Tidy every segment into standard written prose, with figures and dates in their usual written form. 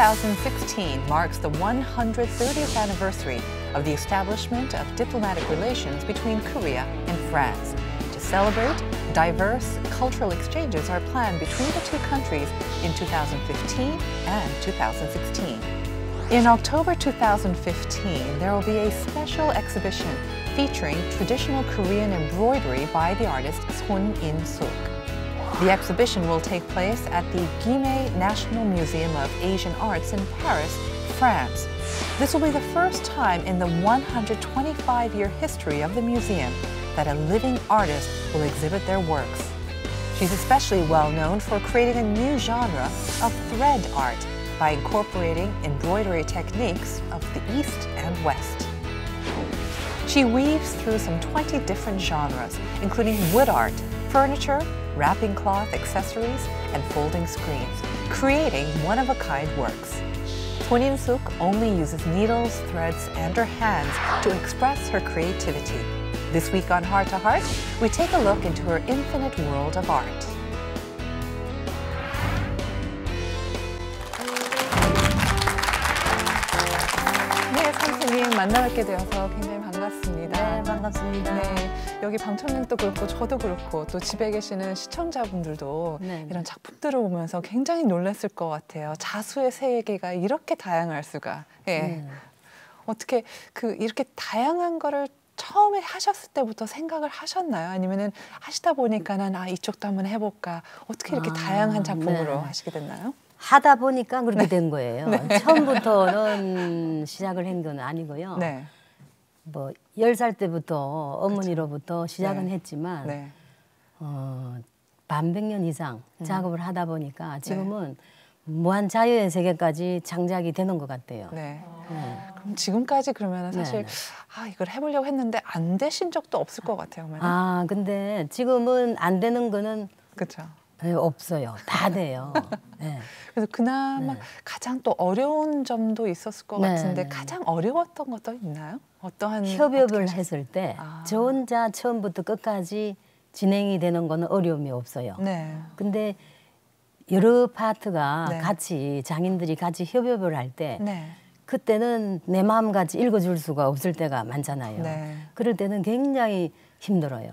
2016 marks the 130th anniversary of the establishment of diplomatic relations between Korea and France. To celebrate, diverse cultural exchanges are planned between the two countries in 2015 and 2016. In October 2015, there will be a special exhibition featuring traditional Korean embroidery by the artist Son In-suk. The exhibition will take place at the Guimet National Museum of Asian Arts in Paris, France. This will be the first time in the 125-year history of the museum that a living artist will exhibit their works. She's especially well known for creating a new genre of thread art by incorporating embroidery techniques of the East and West. She weaves through some 20 different genres, including wood art, furniture, wrapping cloth accessories, and folding screens, creating one-of-a-kind works. Son In-suk only uses needles, threads, and her hands to express her creativity. This week on Heart to Heart, we take a look into her infinite world of art. 네, 선생님 만나뵙게 되어서 굉장히 반갑습니다. 네, 반갑습니다. 네, 여기 방청객도 그렇고 저도 그렇고 또 집에 계시는 시청자분들도 네. 이런 작품들을 보면서 굉장히 놀랐을 것 같아요. 자수의 세계가 이렇게 다양할 수가. 예. 네. 어떻게 이렇게 다양한 거를 처음에 하셨을 때부터 생각을 하셨나요? 아니면은 하시다 보니까는 이쪽도 한번 해볼까? 어떻게 이렇게 다양한 작품으로 네. 하시게 됐나요? 하다 보니까 그렇게 네. 된 거예요. 네. 처음부터는 시작을 한 건 아니고요. 네. 뭐 10살 때부터 어머니로부터 시작은 네. 했지만 네. 반백년 이상 작업을 하다 보니까 지금은 무한 자유의 세계까지 장작이 되는 것 같아요. 네. 네. 그럼 지금까지 그러면 사실 이걸 해보려고 했는데 안 되신 적도 없을 것 같아요. 근데 지금은 안 되는 거는 그렇죠. 없어요. 다 돼요. 네. 그래서 그나마 가장 또 어려운 점도 있었을 것 같은데 네. 가장 어려웠던 것도 있나요? 어떠한 협업을 했을 때 저 아. 혼자 처음부터 끝까지 진행이 되는 거는 어려움이 없어요. 네. 근데 여러 파트가 네. 같이 장인들이 같이 협업을 할 때 네. 그때는 내 마음같이 읽어줄 수가 없을 때가 많잖아요. 네. 그럴 때는 굉장히 힘들어요.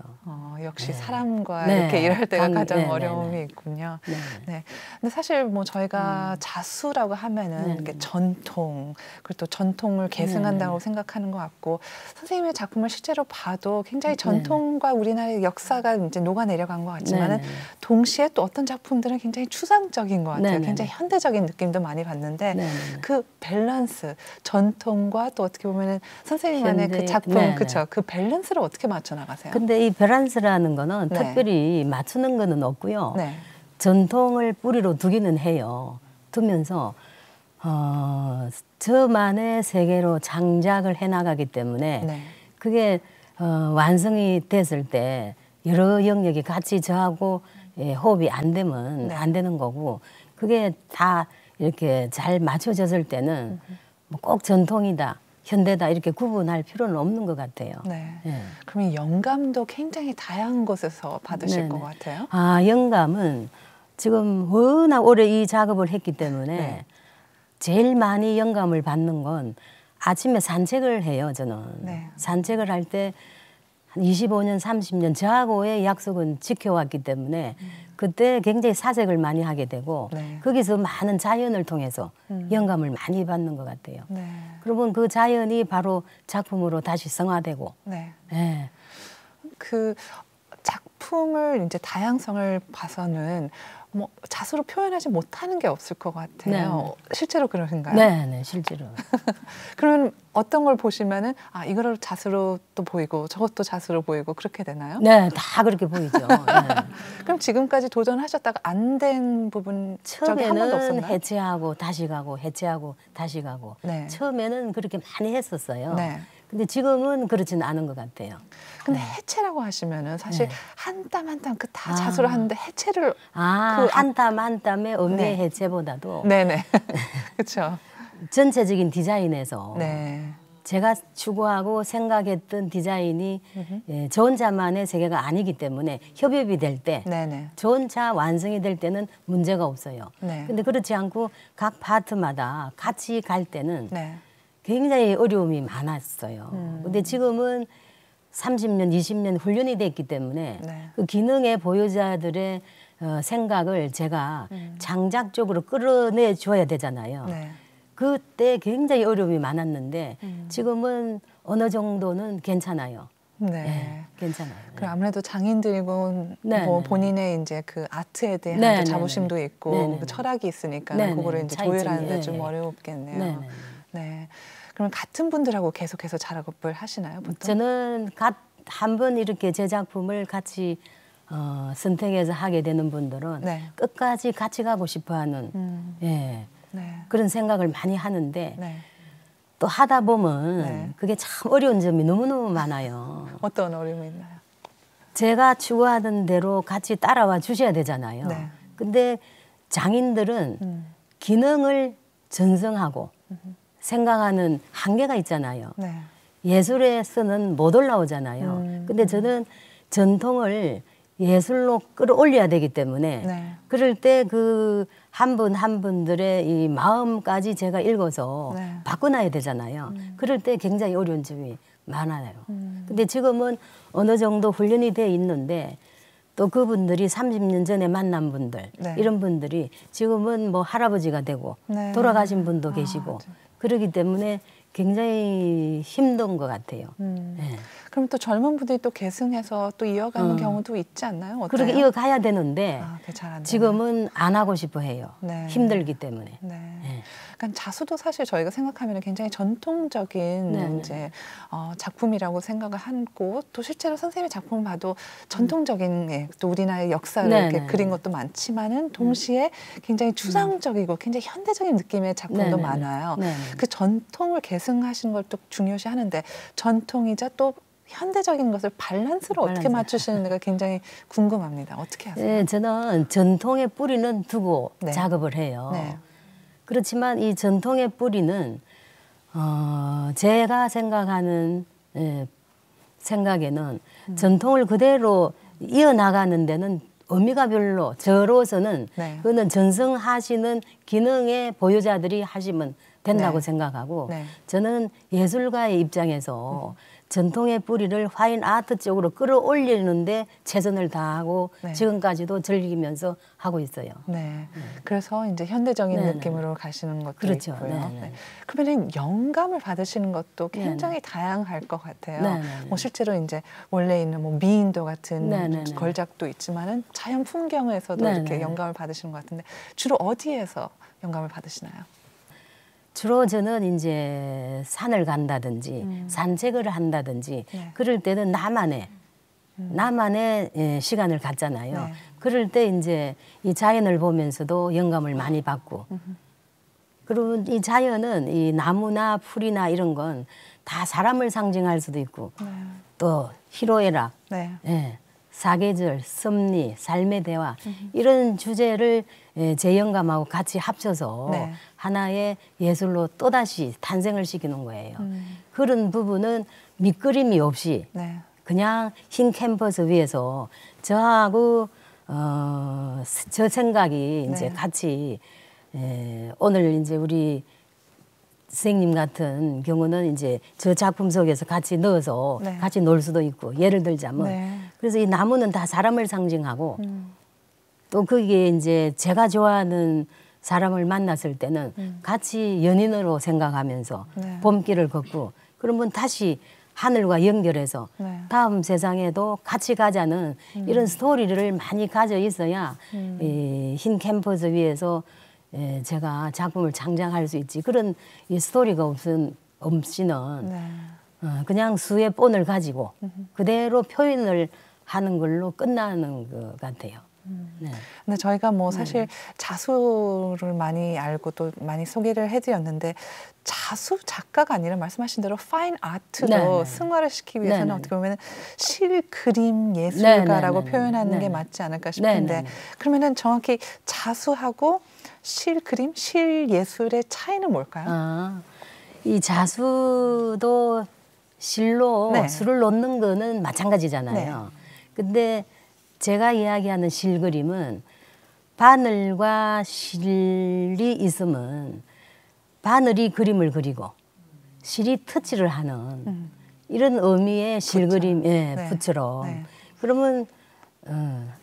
역시 네. 사람과 네. 이렇게 일할 때가 가장 네, 네, 어려움이 네. 있군요. 네. 네. 근데 사실 뭐 저희가 자수라고 하면은 네, 이렇게 네. 전통, 그리고 또 전통을 계승한다고 네. 생각하는 것 같고 선생님의 작품을 실제로 봐도 굉장히 네. 전통과 우리나라의 역사가 이제 녹아내려간 것 같지만은 네, 네. 동시에 또 어떤 작품들은 굉장히 추상적인 것 같아요. 네, 네, 굉장히 네. 현대적인 느낌도 많이 받는데 네, 네. 그 밸런스, 전통과 또 어떻게 보면은 선생님만의 그 현대, 작품, 네, 네. 그쵸? 그 밸런스를 어떻게 맞춰 나가세요? 근데 이 밸런스라는 거는 네. 특별히 맞추는 거는 없고요. 네. 전통을 뿌리로 두기는 해요. 두면서 저만의 세계로 장작을 해나가기 때문에 네. 그게 완성이 됐을 때 여러 영역이 같이 저하고 호흡이 안 되면 네. 안 되는 거고 그게 다 이렇게 잘 맞춰졌을 때는 뭐 꼭 전통이다, 현대다 이렇게 구분할 필요는 없는 것 같아요. 네. 예. 그러면 영감도 굉장히 다양한 곳에서 받으실 네네. 것 같아요. 영감은 지금 워낙 오래 이 작업을 했기 때문에 네. 제일 많이 영감을 받는 건 아침에 산책을 해요, 저는. 네. 산책을 할 때 한 25년, 30년 저하고의 약속은 지켜왔기 때문에 그때 굉장히 사색을 많이 하게 되고 네. 거기서 많은 자연을 통해서 영감을 많이 받는 것 같아요. 네. 그러면 그 자연이 바로 작품으로 다시 성화되고 네. 예. 그 작품을 이제 다양성을 봐서는 뭐 자수로 표현하지 못하는 게 없을 것 같아요. 실제로 그러신가요? 네, 실제로. 그러면 어떤 걸 보시면은 이거를 자수로 또 보이고 저것도 자수로 보이고 그렇게 되나요? 네, 다 그렇게 보이죠. 네. 그럼 지금까지 도전하셨다가 안 된 부분 적이 한 번도 처음에는 없었나요? 해체하고 다시 가고 해체하고 다시 가고 네. 처음에는 그렇게 많이 했었어요. 네. 근데 지금은 그렇지는 않은 것 같아요. 근데 해체라고 하시면은 사실 네. 한 땀 한 땀 그 다 자수를 하는데 해체를 한 땀 한 땀의 의미의 네. 해체보다도 네네 그렇죠. 전체적인 디자인에서 네. 제가 추구하고 생각했던 디자인이 저 혼자만의 세계가 아니기 때문에 협업이 될 때, 저 혼자 완성이 될 때는 문제가 없어요. 근데 그렇지 않고 각 파트마다 같이 갈 때는 굉장히 어려움이 많았어요. 근데 지금은 30년, 20년 훈련이 됐기 때문에 그 기능의 보유자들의 생각을 제가 장작적으로 끌어내 줘야 되잖아요. 그때 굉장히 어려움이 많았는데 지금은 어느 정도는 괜찮아요. 네, 괜찮아요. 그럼 아무래도 장인들이고 뭐 본인의 이제 그 아트에 대한 자부심도 있고 그 철학이 있으니까 그거를 이제 조율하는데 좀 어렵겠네요. 네. 그럼 같은 분들하고 계속해서 작업을 하시나요? 보통? 저는 한 번 이렇게 제 작품을 같이 선택해서 하게 되는 분들은 끝까지 같이 가고 싶어하는 그런 생각을 많이 하는데 또 하다 보면 그게 참 어려운 점이 너무너무 많아요. 어떤 어려움이 있나요? 제가 추구하던 대로 같이 따라와 주셔야 되잖아요. 근데 장인들은 기능을 전승하고 생각하는 한계가 있잖아요. 예술에서는 못 올라오잖아요. 근데 저는 전통을 예술로 끌어올려야 되기 때문에 그럴 때 그 한 분 한 분들의 이 마음까지 제가 읽어서 바꿔놔야 되잖아요. 그럴 때 굉장히 어려운 점이 많아요. 근데 지금은 어느 정도 훈련이 돼 있는데 또 그분들이 30년 전에 만난 분들 이런 분들이 지금은 뭐 할아버지가 되고 돌아가신 분도 계시고 그러기 때문에 굉장히 힘든 것 같아요. 그럼 또 젊은 분들이 또 계승해서 또 이어가는 경우도 있지 않나요? 어때요? 그렇게 이어가야 되는데 지금은 안 하고 싶어 해요. 힘들기 때문에. 그러니까 자수도 사실 저희가 생각하면 굉장히 전통적인 이제 작품이라고 생각을 하고 또 실제로 선생님의 작품을 봐도 전통적인 또 우리나라의 역사를 이렇게 그린 것도 많지만은 동시에 굉장히 추상적이고 굉장히 현대적인 느낌의 작품도 많아요. 그 전통을 계승하신 걸 또 중요시 하는데 전통이자 또 현대적인 것을 밸런스를 어떻게 맞추시는지가 굉장히 궁금합니다. 어떻게 하세요? 네, 저는 전통의 뿌리는 두고 작업을 해요. 그렇지만 이 전통의 뿌리는 제가 생각하는 생각에는 전통을 그대로 이어나가는 데는 의미가 별로 저로서는 그거는 전승하시는 기능의 보유자들이 하시면 된다고 생각하고 저는 예술가의 입장에서 전통의 뿌리를 파인 아트 쪽으로 끌어올리는데 최선을 다하고 지금까지도 즐기면서 하고 있어요. 그래서 이제 현대적인 느낌으로 가시는 것도 있고요. 그러면 영감을 받으시는 것도 굉장히 다양할 것 같아요. 뭐 실제로 이제 원래 있는 뭐 미인도 같은 걸작도 있지만은 자연 풍경에서도 이렇게 영감을 받으시는 것 같은데 주로 어디에서 영감을 받으시나요? 주로 저는 이제 산을 간다든지 산책을 한다든지 그럴 때는 나만의 시간을 갖잖아요. 그럴 때 이제 이 자연을 보면서도 영감을 많이 받고 그리고 이 자연은 이 나무나 풀이나 이런 건 다 사람을 상징할 수도 있고 또 희로애락, 사계절, 섭리, 삶의 대화 이런 주제를 제 영감하고 같이 합쳐서 하나의 예술로 또다시 탄생을 시키는 거예요. 그런 부분은 밑그림이 없이 그냥 흰 캔버스 위에서 저하고 저 생각이 이제 같이 오늘 이제 우리 선생님 같은 경우는 이제 저 작품 속에서 같이 넣어서 같이 놀 수도 있고 예를 들자면 그래서 이 나무는 다 사람을 상징하고 또 그게 이제 제가 좋아하는 사람을 만났을 때는 같이 연인으로 생각하면서 봄길을 걷고 그러면 다시 하늘과 연결해서 다음 세상에도 같이 가자는 이런 스토리를 많이 가져 있어야 이 흰 캔버스 위에서 제가 작품을 창작할 수 있지. 그런 이 스토리가 없이는 그냥 수의 본을 가지고 그대로 표현을 하는 걸로 끝나는 것 같아요. 근데 저희가 뭐 사실 자수를 많이 알고 또 많이 소개를 해드렸는데 자수 작가가 아니라 말씀하신 대로 파인 아트로 승화를 시키기 위해서는 어떻게 보면 실, 그림, 예술가라고 표현하는 게 맞지 않을까 싶은데 그러면은 정확히 자수하고 실, 그림, 실, 예술의 차이는 뭘까요? 이 자수도 실로 네. 술을 놓는 거는 마찬가지잖아요. 네. 근데 제가 이야기하는 실그림은 바늘과 실이 있으면 바늘이 그림을 그리고 실이 터치를 하는 이런 의미의 실그림, 예, 네. 부처럼. 네. 그러면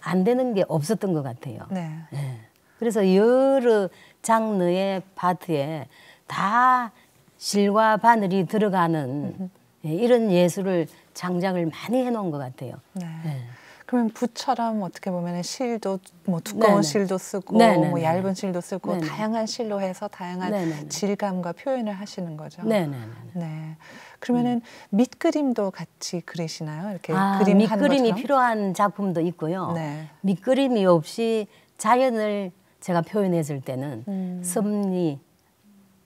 안 되는 게 없었던 것 같아요. 네. 예. 그래서 여러 장르의 파트에 다 실과 바늘이 들어가는 예, 이런 예술을 창작을 많이 해놓은 것 같아요. 네. 예. 그러면 붓처럼 어떻게 보면 실도 뭐 두꺼운 네네. 실도 쓰고 네네네. 뭐 얇은 실도 쓰고 네네. 다양한 실로 해서 다양한 네네네. 질감과 표현을 하시는 거죠. 네네네. 네. 그러면은 밑그림도 같이 그리시나요? 이렇게 아, 그림 하는 밑그림이 것처럼? 필요한 작품도 있고요. 네. 밑그림이 없이 자연을 제가 표현했을 때는 섭리,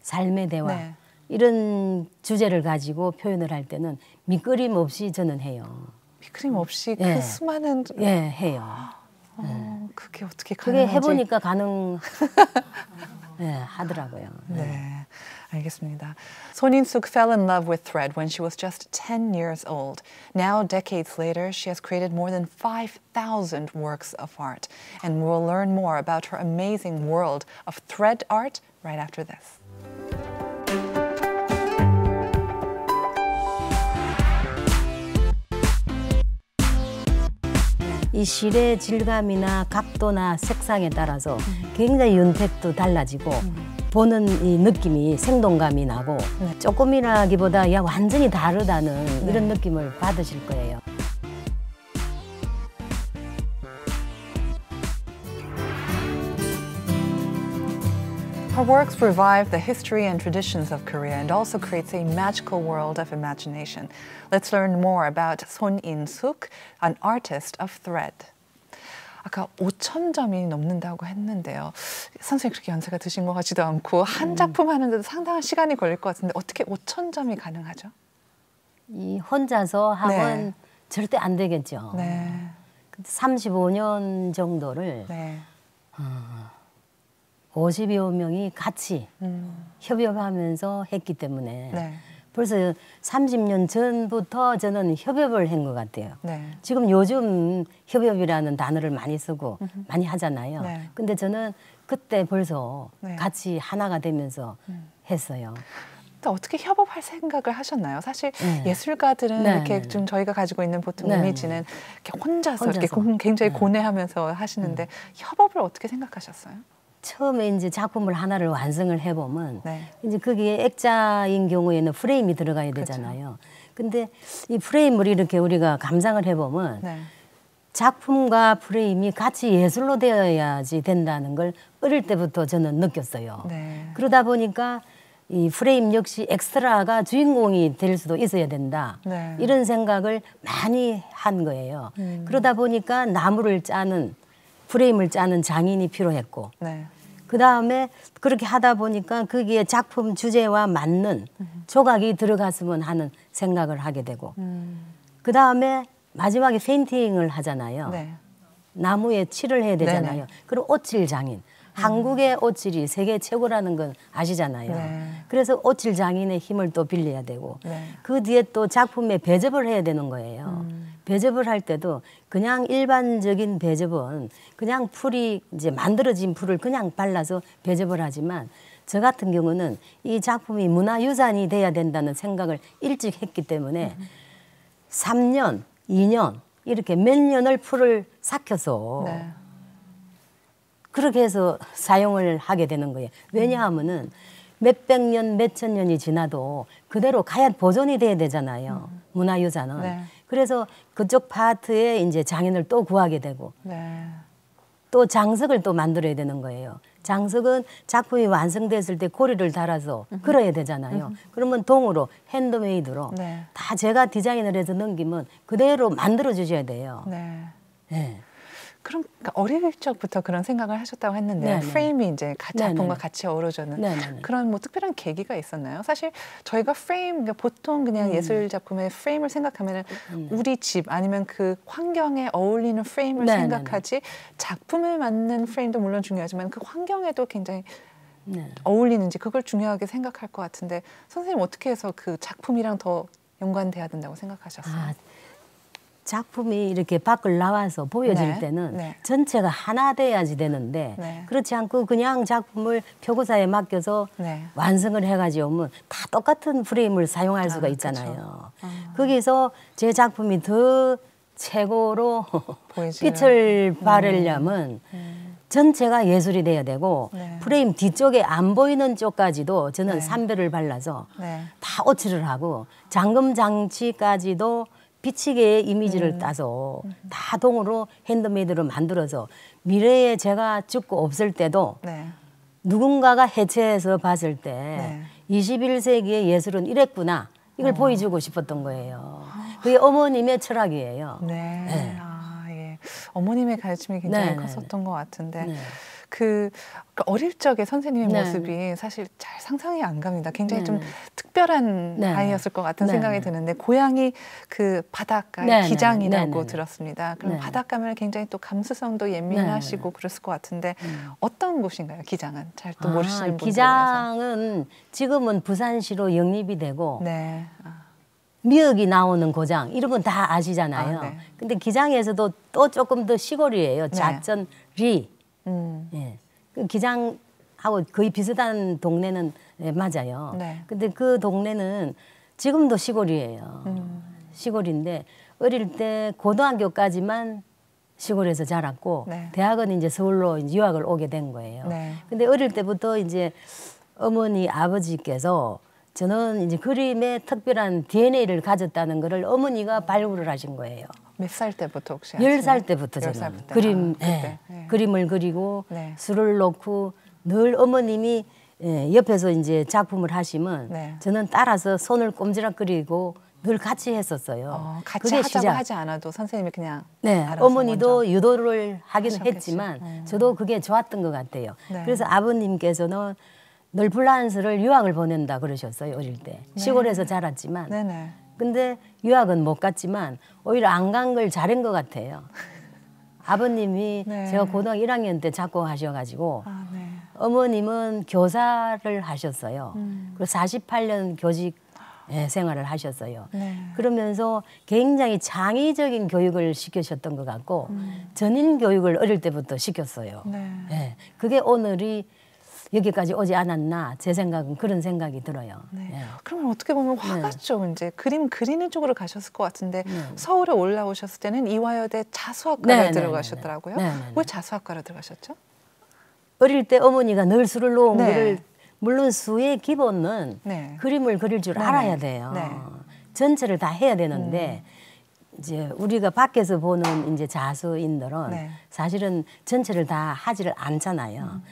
삶의 대화 네. 이런 주제를 가지고 표현을 할 때는 밑그림 없이 저는 해요. 밑그림 없이 예. 그 수많은 예, 해요. 그게 어떻게 그게 가능한지. 해보니까 예, 하더라고요. 네, 알겠습니다. 손인숙 fell in love with thread when she was just 10 years old. Now, decades later, she has created more than 5,000 works of art. And we'll learn more about her amazing world of thread art right after this. 이 실의 질감이나 각도나 색상에 따라서 굉장히 윤택도 달라지고 보는 이 느낌이 생동감이 나고 네. 조금이라기보다 야 완전히 다르다는 이런 느낌을 받으실 거예요. Her works revive the history and traditions of Korea and also creates a magical world of imagination. Let's learn more about Son In-suk, an artist of thread. 아까 5,000점이 넘는다고 했는데요. 선생님 그렇게 연세가 드신 것 같지도 않고 한 작품 하는데도 상당한 시간이 걸릴 것 같은데 어떻게 5,000점이 가능하죠? 이 혼자서 하면 네. 절대 안 되겠죠. 네. 35년 정도를 네. 50여 명이 같이 협업하면서 했기 때문에 네. 벌써 30년 전부터 저는 협업을 한 것 같아요. 네. 지금 요즘 협업이라는 단어를 많이 쓰고 많이 하잖아요. 네. 근데 저는 그때 벌써 네. 같이 하나가 되면서 했어요. 또 어떻게 협업할 생각을 하셨나요? 사실 네. 예술가들은 네, 이렇게 네, 좀 저희가 가지고 있는 보통 네, 이미지는 이렇게 혼자서 이렇게 혼자서. 굉장히 네. 고뇌하면서 하시는데 협업을 어떻게 생각하셨어요? 처음에 이제 작품을 하나를 완성을 해보면 네. 이제 거기에 액자인 경우에는 프레임이 들어가야 되잖아요. 근데 이 프레임을 이렇게 우리가 감상을 해보면 네. 작품과 프레임이 같이 예술로 되어야지 된다는 걸 어릴 때부터 저는 느꼈어요. 네. 그러다 보니까 이 프레임 역시 엑스트라가 주인공이 될 수도 있어야 된다. 네. 이런 생각을 많이 한 거예요. 그러다 보니까 나무를 짜는 프레임을 짜는 장인이 필요했고 네. 그 다음에 그렇게 하다 보니까 거기에 작품 주제와 맞는 조각이 들어갔으면 하는 생각을 하게 되고 그 다음에 마지막에 페인팅을 하잖아요. 네. 나무에 칠을 해야 되잖아요. 네네. 그럼 옷칠 장인. 한국의 옷칠이 세계 최고라는 건 아시잖아요. 네. 그래서 옷칠 장인의 힘을 또 빌려야 되고 네. 그 뒤에 또 작품에 배접을 해야 되는 거예요. 배접을 할 때도 그냥 일반적인 배접은 그냥 풀이 이제 만들어진 풀을 그냥 발라서 배접을 하지만 저 같은 경우는 이 작품이 문화유산이 돼야 된다는 생각을 일찍 했기 때문에 3년, 2년 이렇게 몇 년을 풀을 삭혀서 네. 그렇게 해서 사용을 하게 되는 거예요. 왜냐하면은 몇백 년, 몇천 년이 지나도 그대로 가야 보존이 돼야 되잖아요. 문화유산은. 네. 그래서 그쪽 파트에 이제 장인을 또 구하게 되고 네. 또 장석을 또 만들어야 되는 거예요. 장석은 작품이 완성됐을 때 고리를 달아서 걸어야 되잖아요. 그러면 동으로 핸드메이드로 네. 다 제가 디자인을 해서 넘기면 그대로 만들어 주셔야 돼요. 네. 네. 그럼 그러니까 어릴 적부터 그런 생각을 하셨다고 했는데 네네. 프레임이 이제 작품과 네네네. 같이 어우러져는 네네네. 그런 뭐 특별한 계기가 있었나요? 사실 저희가 프레임 그러니까 보통 그냥 예술 작품의 프레임을 생각하면은 우리 집 아니면 그 환경에 어울리는 프레임을 네네네. 생각하지 작품에 맞는 프레임도 물론 중요하지만 그 환경에도 굉장히 어울리는지 그걸 중요하게 생각할 것 같은데 선생님 어떻게 해서 그 작품이랑 더 연관돼야 된다고 생각하셨어요? 작품이 이렇게 밖을 나와서 보여질 때는 전체가 하나 돼야지 되는데 그렇지 않고 그냥 작품을 표고사에 맡겨서 완성을 해가지고 오면 다 똑같은 프레임을 사용할 수가 있잖아요. 거기서 제 작품이 더 최고로 빛을 발하려면 전체가 예술이 돼야 되고 프레임 뒤쪽에 안 보이는 쪽까지도 저는 삼별을 발라서 다 오칠을 하고 잠금 장치까지도 비치게의 이미지를 따서 다 동으로 핸드메이드로 만들어서 미래에 제가 죽고 없을 때도 누군가가 해체해서 봤을 때 21세기의 예술은 이랬구나 이걸 보여주고 싶었던 거예요. 그게 어머님의 철학이에요. 어머님의 가르침이 굉장히 컸었던 것 같은데 그 어릴 적에 선생님의 모습이 사실 잘 상상이 안 갑니다. 굉장히 좀 특별한 아이였을 것 같은 생각이 드는데 고향이 그 바닷가 기장이라고 들었습니다. 그럼 바닷가면 굉장히 또 감수성도 예민하시고 그랬을 것 같은데 어떤 곳인가요? 기장은 잘 또 모르시는 분들 기장은 지금은 부산시로 영립이 되고 미역이 나오는 고장 이런 건 다 아시잖아요. 근데 기장에서도 또 조금 더 시골이에요. 자천리. 그 기장하고 거의 비슷한 동네는 맞아요. 근데 그 동네는 지금도 시골이에요. 시골인데 어릴 때 고등학교까지만 시골에서 자랐고 대학은 이제 서울로 이제 유학을 오게 된 거예요. 근데 어릴 때부터 이제 어머니 아버지께서 저는 이제 그림에 특별한 DNA를 가졌다는 거를 어머니가 발굴을 하신 거예요. 몇 살 때부터 혹시? 10살 때부터 저는 그림, 그림을 그리고 술을 놓고 늘 어머님이 옆에서 이제 작품을 하시면 저는 따라서 손을 꼼지락거리고 늘 같이 했었어요. 같이 하자고 하지 않아도 선생님이 그냥 알아서 어머니도 먼저 유도를 하긴 하셨겠지. 했지만 저도 그게 좋았던 것 같아요. 그래서 아버님께서는 늘 불란스를 유학을 보낸다 그러셨어요. 어릴 때. 시골에서 자랐지만. 근데 유학은 못 갔지만 오히려 안 간 걸 잘한 것 같아요. 아버님이 제가 고등학교 1학년 때 작곡하셔가지고 어머님은 교사를 하셨어요. 그리고 48년 교직 생활을 하셨어요. 그러면서 굉장히 창의적인 교육을 시키셨던 것 같고 전인 교육을 어릴 때부터 시켰어요. 그게 오늘이 여기까지 오지 않았나 제 생각은 그런 생각이 들어요. 그러면 어떻게 보면 화가 쪽 이제 그림 그리는 쪽으로 가셨을 것 같은데 서울에 올라오셨을 때는 이화여대 자수학과를 들어가셨더라고요. 왜 자수학과로 들어가셨죠? 어릴 때 어머니가 늘 술을 놓은 거를 물론 수의 기본은 그림을 그릴 줄 알아야 돼요. 전체를 다 해야 되는데 이제 우리가 밖에서 보는 이제 자수인들은 사실은 전체를 다 하지를 않잖아요.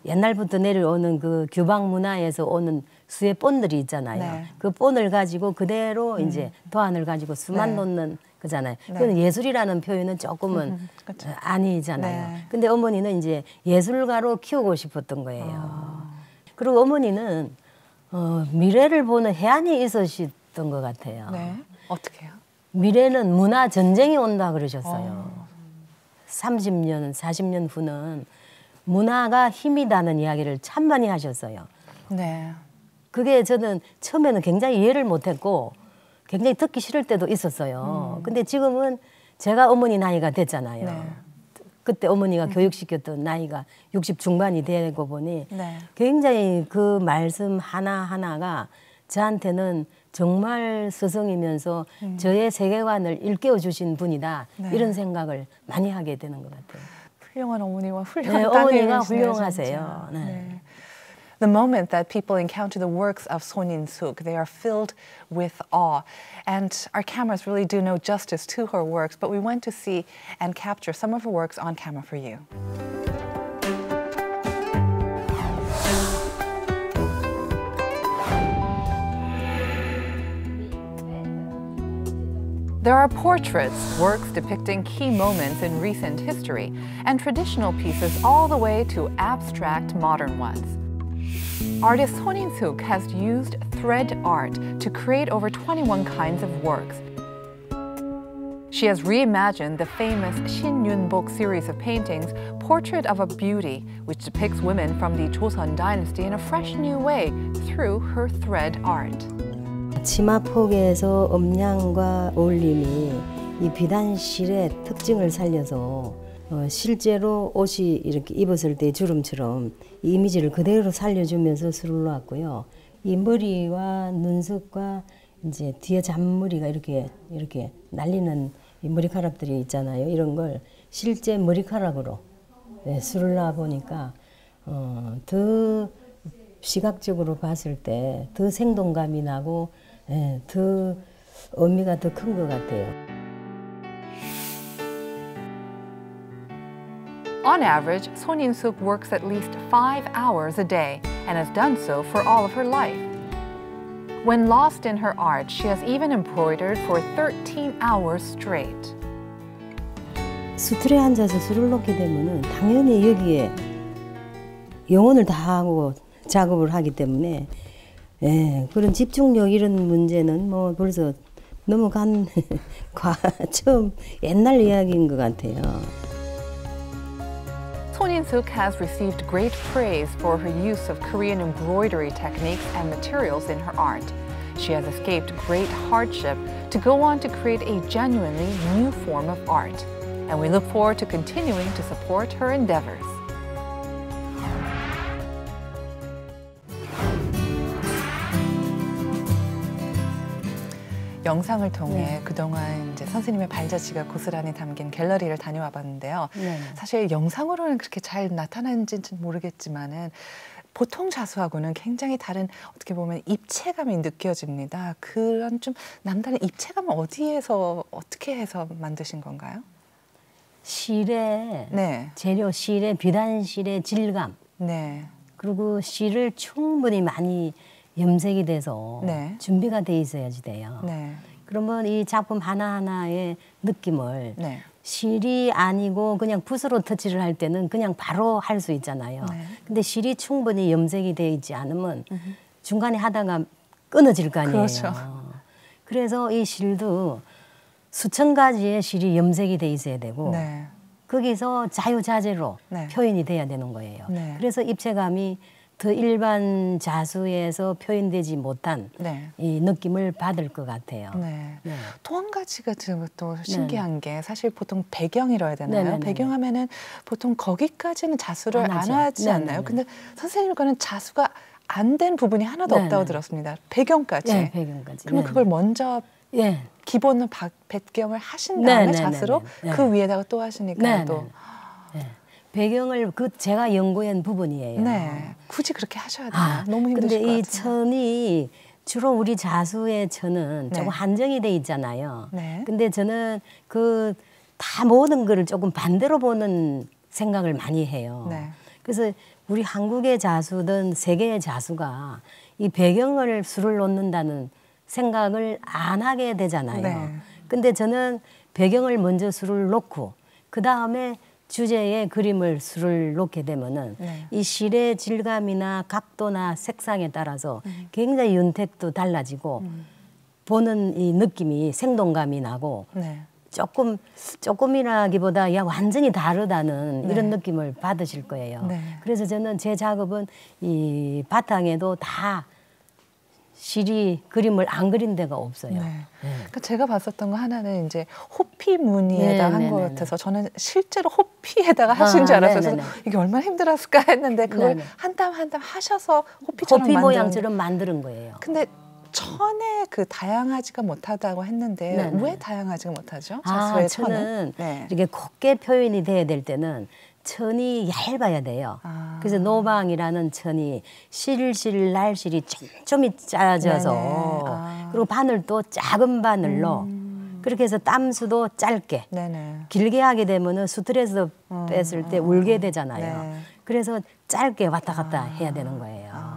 옛날부터 내려오는 그 규방 문화에서 오는 수의 본들이 있잖아요. 그 본을 가지고 그대로 이제 도안을 가지고 수만 놓는 거잖아요. 그건 예술이라는 표현은 조금은 아니잖아요. 근데 어머니는 이제 예술가로 키우고 싶었던 거예요. 그리고 어머니는 미래를 보는 해안이 있으셨던 것 같아요. 어떻게요? 미래는 문화 전쟁이 온다 그러셨어요. 30년, 40년 후는 문화가 힘이다는 이야기를 참 많이 하셨어요. 그게 저는 처음에는 굉장히 이해를 못했고 굉장히 듣기 싫을 때도 있었어요. 근데 지금은 제가 어머니 나이가 됐잖아요. 그때 어머니가 교육시켰던 나이가 60 중반이 되고 보니 굉장히 그 말씀 하나하나가 저한테는 정말 스승이면서 저의 세계관을 일깨워 주신 분이다. 이런 생각을 많이 하게 되는 것 같아요. 훌륭한 어머니와 훌륭한 어머니가 훌륭하세요. The moment that people encounter the works of Son In-suk, they are filled with awe. And our cameras really do no justice to her works, but we went to see and capture some of her works on camera for you. There are portraits, works depicting key moments in recent history, and traditional pieces all the way to abstract modern ones. Artist Son In-suk has used thread art to create over 21 kinds of works. She has reimagined the famous Shin Yun-bok series of paintings, portrait of a beauty which depicts women from the Joseon dynasty in a fresh new way through her thread art. 치마 폭에서 음량과 어울림이 이 비단실의 특징을 살려서 실제로 옷이 이렇게 입었을 때 주름처럼 이 이미지를 그대로 살려주면서 수를 놓았고요. 이 머리와 눈썹과 이제 뒤에 잔머리가 이렇게 날리는 이 머리카락들이 있잖아요. 이런 걸 실제 머리카락으로 수를 놔 보니까 더 시각적으로 봤을 때 더 생동감이 나고 더 의미가 더 큰 것 같아요. On average, Son In-suk works at least 5 hours a day and has done so for all of her life. When lost in her art, she has even embroidered for 13 hours straight. 수틀에 앉아서 수를 놓게 되면은 당연히 여기에 영혼을 다하고 작업을 하기 때문에 그런 집중력 이런 문제는 뭐 벌써 넘어간 처음 옛날 이야기인 것 같아요. Son In-suk has received great praise for her use of Korean embroidery techniques and materials in her art. She has escaped great hardship to go on to create a genuinely new form of art. And we look forward to continuing to support her endeavors. 영상을 통해 그동안 이제 선생님의 발자취가 고스란히 담긴 갤러리를 다녀와 봤는데요. 사실 영상으로는 그렇게 잘 나타나는지는 모르겠지만은 보통 자수하고는 굉장히 다른 어떻게 보면 입체감이 느껴집니다. 그런 좀 남다른 입체감은 어디에서 어떻게 해서 만드신 건가요? 실의 재료, 실의 비단실의 질감. 그리고 실을 충분히 많이 염색이 돼서 준비가 돼 있어야지 돼요. 그러면 이 작품 하나하나의 느낌을 실이 아니고 그냥 붓으로 터치를 할 때는 그냥 바로 할 수 있잖아요. 근데 실이 충분히 염색이 돼 있지 않으면 중간에 하다가 끊어질 거 아니에요. 그래서 이 실도 수천 가지의 실이 염색이 돼 있어야 되고 거기서 자유자재로 표현이 돼야 되는 거예요. 그래서 입체감이 더 일반 자수에서 표현되지 못한 이 느낌을 받을 것 같아요. 또 한 가지가 또 신기한 게 사실 보통 배경이라 해야 되나요? 배경하면은 보통 거기까지는 자수를 안 하지 않나요? 근데 선생님 거는 자수가 안 된 부분이 하나도 없다고 들었습니다. 배경까지. 배경까지. 그러면 그걸 먼저 기본은 배경을 하신 다음에 자수로 그 위에다가 또 하시니까 또. 배경을 제가 연구한 부분이에요. 굳이 그렇게 하셔야 되나? 너무 힘드실 것 같아요. 근데 이 천이 주로 우리 자수의 천은 조금 한정이 돼 있잖아요. 근데 저는 다 모든 거를 조금 반대로 보는 생각을 많이 해요. 그래서 우리 한국의 자수든 세계의 자수가 이 배경을 수를 놓는다는 생각을 안 하게 되잖아요. 근데 저는 배경을 먼저 수를 놓고 그 다음에 주제에 그림을 수를 놓게 되면은 이 실의 질감이나 각도나 색상에 따라서 굉장히 윤택도 달라지고 보는 이 느낌이 생동감이 나고 조금이라기보다 완전히 다르다는 이런 느낌을 받으실 거예요. 그래서 저는 제 작업은 이 바탕에도 다 실이 그림을 안 그린 데가 없어요. 그러니까 제가 봤었던 거 하나는 이제 호피 무늬에다 한 것 같아서 저는 실제로 호피에다가 하신 줄 알았어요. 그래서 이게 얼마나 힘들었을까 했는데 그걸 한 땀 한 땀 하셔서 호피처럼 호피 모양처럼 만드는 거예요. 근데 천에 다양하지가 못하다고 했는데 왜 다양하지가 못하죠? 자수의 천은 이렇게 곱게 표현이 돼야 될 때는 천이 얇아야 돼요. 그래서 노방이라는 천이 실실 날실이 촘촘히 짜져서 그리고 바늘도 작은 바늘로 그렇게 해서 땀수도 짧게 길게 하게 되면은 수틀에서 뺐을 때 울게 되잖아요. 그래서 짧게 왔다 갔다 해야 되는 거예요.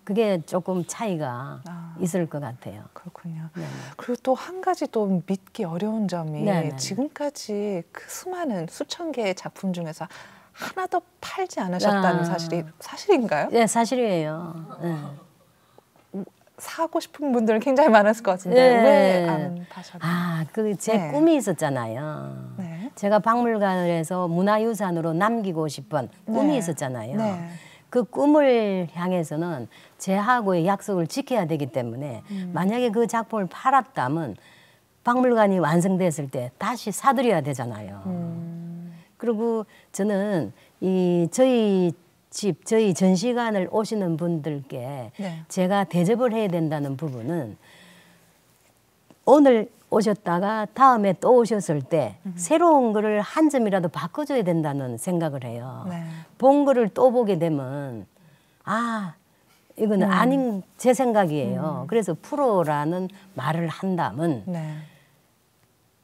그게 조금 차이가 있을 것 같아요. 그렇군요. 그리고 또 한 가지 또 믿기 어려운 점이 지금까지 그 수많은 수천 개의 작품 중에서 하나도 팔지 않으셨다는 사실이 사실인가요? 네, 사실이에요. 사고 싶은 분들은 굉장히 많았을 것 같은데 왜 안 파셨나요? 제 꿈이 있었잖아요. 제가 박물관에서 문화유산으로 남기고 싶은 꿈이 네. 있었잖아요. 네. 그 꿈을 향해서는 제하고의 약속을 지켜야 되기 때문에 만약에 그 작품을 팔았다면 박물관이 완성됐을 때 다시 사들여야 되잖아요. 그리고 저는 저희 집, 저희 전시관을 오시는 분들께 네. 제가 대접을 해야 된다는 부분은 오늘 오셨다가 다음에 또 오셨을 때 새로운 거를 한 점이라도 바꿔줘야 된다는 생각을 해요. 네. 본 거를 또 보게 되면 이거는 아닌 제 생각이에요. 그래서 프로라는 말을 한다면 네.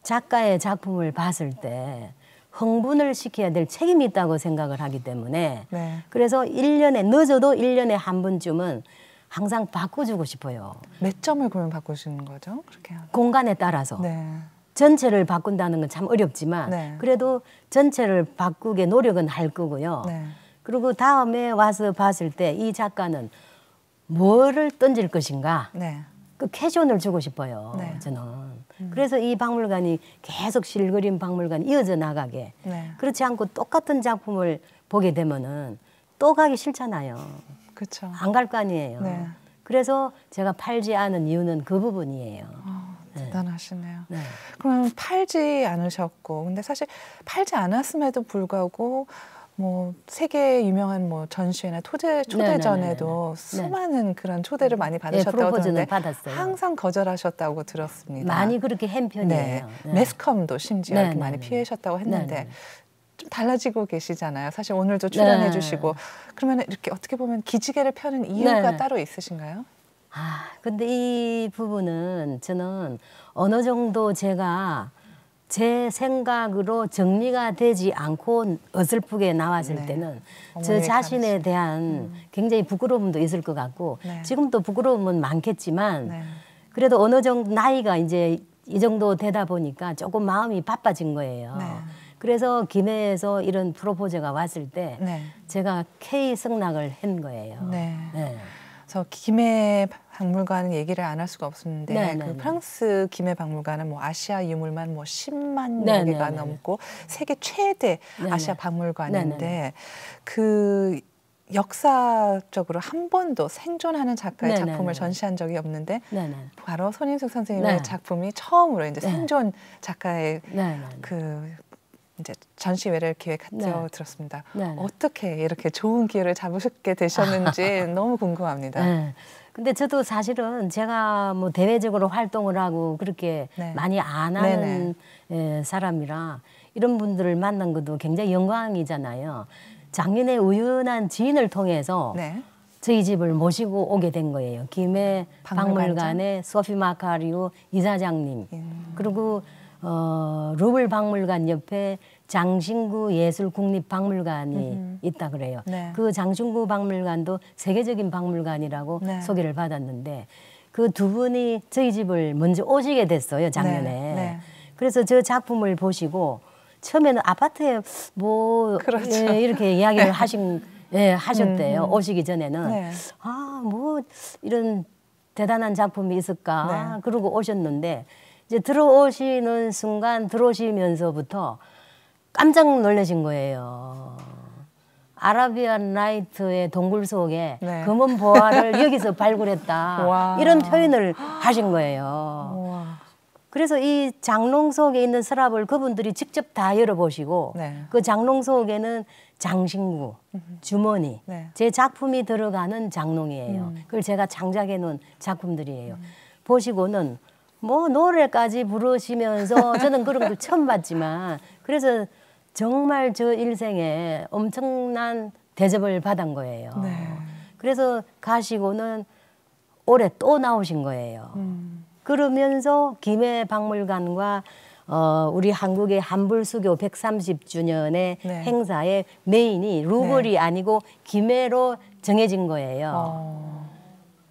작가의 작품을 봤을 때 흥분을 시켜야 될 책임이 있다고 생각을 하기 때문에 네. 그래서 1년에 늦어도 1년에 한 번쯤은 항상 바꿔주고 싶어요. 몇 점을 그러면 바꾸시는 거죠? 그렇게 하면. 공간에 따라서. 네. 전체를 바꾼다는 건 참 어렵지만 네. 그래도 전체를 바꾸게 노력은 할 거고요. 네. 그리고 다음에 와서 봤을 때 이 작가는 뭐를 던질 것인가 네. 그 캐션을 주고 싶어요. 네. 저는. 그래서 이 박물관이 계속 실그림 박물관이 이어져 나가게. 네. 그렇지 않고 똑같은 작품을 보게 되면은 또 가기 싫잖아요. 그렇죠. 안 갈 거 아니에요. 네. 그래서 제가 팔지 않은 이유는 그 부분이에요. 대단하시네요. 네. 그럼 팔지 않으셨고, 근데 사실 팔지 않았음에도 불구하고 뭐 세계 유명한 뭐 전시회나 초대전에도 수많은 그런 초대를 많이 받으셨다고 프로포즈는 들었는데 받았어요. 항상 거절하셨다고 들었습니다. 많이 그렇게 한 편이에요. 네. 매스컴도 심지어 이렇게 많이 네네네. 피하셨다고 했는데 네네. 좀 달라지고 계시잖아요. 사실 오늘도 출연해 네. 주시고 그러면 이렇게 어떻게 보면 기지개를 펴는 이유가 네. 따로 있으신가요? 근데 이 부분은 저는 어느 정도 제가 제 생각으로 정리가 되지 않고 어설프게 나왔을 네. 때는 저 어머니의 자신에 대한 굉장히 부끄러움도 있을 것 같고 네. 지금도 부끄러움은 많겠지만 네. 그래도 어느 정도 나이가 이제 이 정도 되다 보니까 조금 마음이 바빠진 거예요. 네. 그래서 김해에서 이런 프로포즈가 왔을 때 네. 제가 K 승낙을 한 거예요. 네. 네. 그래서 김해 박물관 얘기를 안 할 수가 없었는데 네, 그 네, 네. 프랑스 김해 박물관은 뭐 아시아 유물만 뭐 10만 네, 개가 네, 네. 넘고 세계 최대 네, 아시아 네. 박물관인데 네, 네. 그 역사적으로 한 번도 생존하는 작가의 네, 네, 작품을 네. 전시한 적이 없는데 네네. 바로 손인숙 선생님의 네. 작품이 처음으로 이제 네. 생존 작가의 네네. 그 이제 전시회를 기획했다고 네. 들었습니다. 네, 네. 어떻게 이렇게 좋은 기회를 잡으셨게 되셨는지 너무 궁금합니다. 네. 근데 저도 사실은 제가 뭐 대외적으로 활동을 하고 그렇게 네. 많이 안 하는 사람이라 이런 분들을 만난 것도 굉장히 영광이잖아요. 작년에 우연한 지인을 통해서 네. 저희 집을 모시고 오게 된 거예요. 김해 박물관의 소피 마카리오 이사장님. 그리고 루블 박물관 옆에 장신구 예술국립박물관이 있다 그래요. 네. 그 장신구 박물관도 세계적인 박물관이라고 네. 소개를 받았는데 그 두 분이 저희 집을 먼저 오시게 됐어요, 작년에. 네. 네. 그래서 저 작품을 보시고 처음에는 아파트에 뭐 그렇죠. 이렇게 이야기를 하셨대요. 오시기 전에는. 네. 뭐 이런 대단한 작품이 있을까? 네. 그러고 오셨는데 이제 들어오시는 순간 들어오시면서부터 깜짝 놀라신 거예요. 아라비안 라이트의 동굴 속에 네. 검은 보화를 여기서 발굴했다. 와. 이런 표현을 하신 거예요. 우와. 그래서 이 장롱 속에 있는 서랍을 그분들이 직접 다 열어보시고 네. 그 장롱 속에는 장신구, 주머니, 네. 제 작품이 들어가는 장롱이에요. 그걸 제가 장작해 놓은 작품들이에요. 보시고는 뭐 노래까지 부르시면서 저는 그런 걸 처음 봤지만 그래서 정말 저 일생에 엄청난 대접을 받은 거예요. 네. 그래서 가시고는 올해 또 나오신 거예요. 그러면서 김해 박물관과 우리 한국의 한불수교 130주년의 네. 행사의 메인이 루블이 네. 아니고 김해로 정해진 거예요.